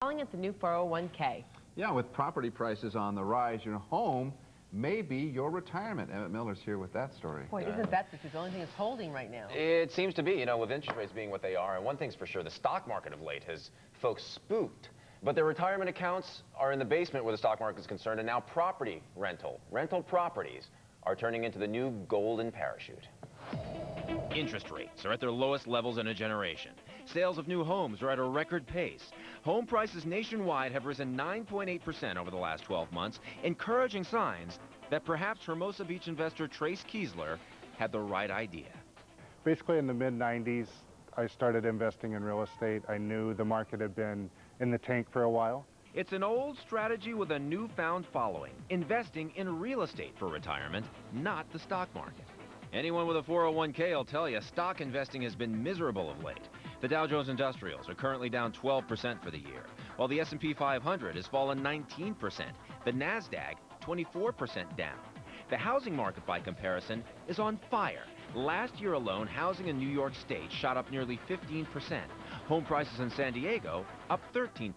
Calling it the new 401k. Yeah, with property prices on the rise, your home may be your retirement. Emmett Miller's here with that story. Boy, isn't that the only thing it's holding right now? It seems to be, you know, with interest rates being what they are. And one thing's for sure, the stock market of late has folks spooked. But their retirement accounts are in the basement where the stock market is concerned. And now rental properties are turning into the new golden parachute. Interest rates are at their lowest levels in a generation. Sales of new homes are at a record pace. Home prices nationwide have risen 9.8% over the last 12 months, encouraging signs that perhaps Hermosa Beach investor Trace Keasler had the right idea. Basically in the mid-90s, I started investing in real estate. I knew the market had been in the tank for a while. It's an old strategy with a newfound following, investing in real estate for retirement, not the stock market. Anyone with a 401k will tell you stock investing has been miserable of late. The Dow Jones Industrials are currently down 12% for the year, while the S&P 500 has fallen 19%, the NASDAQ 24% down. The housing market, by comparison, is on fire. Last year alone, housing in New York State shot up nearly 15%. Home prices in San Diego up 13%.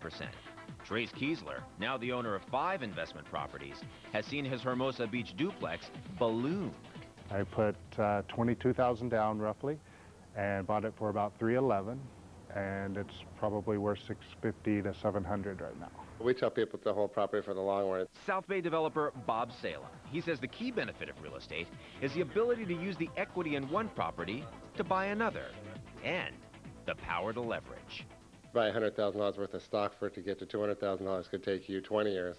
Trace Keasler, now the owner of 5 investment properties, has seen his Hermosa Beach duplex balloon. I put $22,000 down roughly and bought it for about $311, and it's probably worth $650 to $700 right now. We tell people to hold property for the long run. South Bay developer Bob Salem. He says the key benefit of real estate is the ability to use the equity in one property to buy another, and the power to leverage. Buy $100,000 worth of stock for it to get to $200,000 could take you 20 years.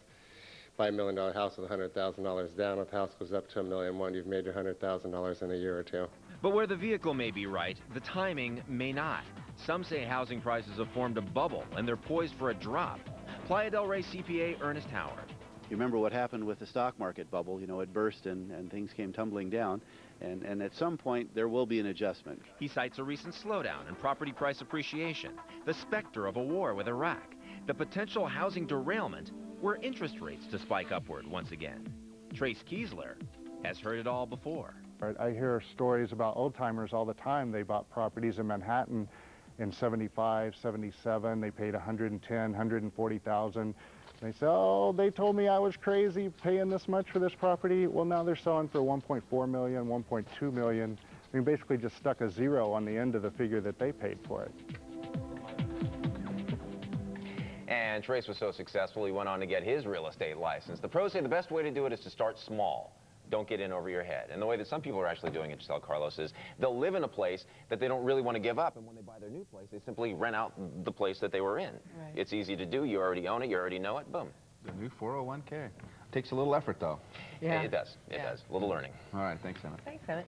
Buy $1 million house with $100,000 down. If the house goes up to $1.1 million, you've made your $100,000 in a year or two. But where the vehicle may be right, the timing may not. Some say housing prices have formed a bubble and they're poised for a drop. Playa del Rey CPA Ernest Howard. You remember what happened with the stock market bubble. You know, it burst and things came tumbling down. And at some point, there will be an adjustment. He cites a recent slowdown in property price appreciation, the specter of a war with Iraq, the potential housing derailment were interest rates to spike upward once again. Trace Keasler has heard it all before. I hear stories about old-timers all the time. They bought properties in Manhattan in 75, 77. They paid $110,000, $140,000. They say, oh, they told me I was crazy paying this much for this property. Well, now they're selling for $1.4 million, $1.2 million. I mean, basically just stuck a zero on the end of the figure that they paid for it. And Trace was so successful, he went on to get his real estate license. The pros say the best way to do it is to start small. Don't get in over your head. And the way that some people are actually doing it, Giselle Carlos, is they'll live in a place that they don't really want to give up, and when they buy their new place, they simply rent out the place that they were in. Right. It's easy to do. You already own it. You already know it. Boom. The new 401k. Takes a little effort, though. Yeah. It does. It does. A little learning. All right. Thanks, Emmett. Thanks, Emmett.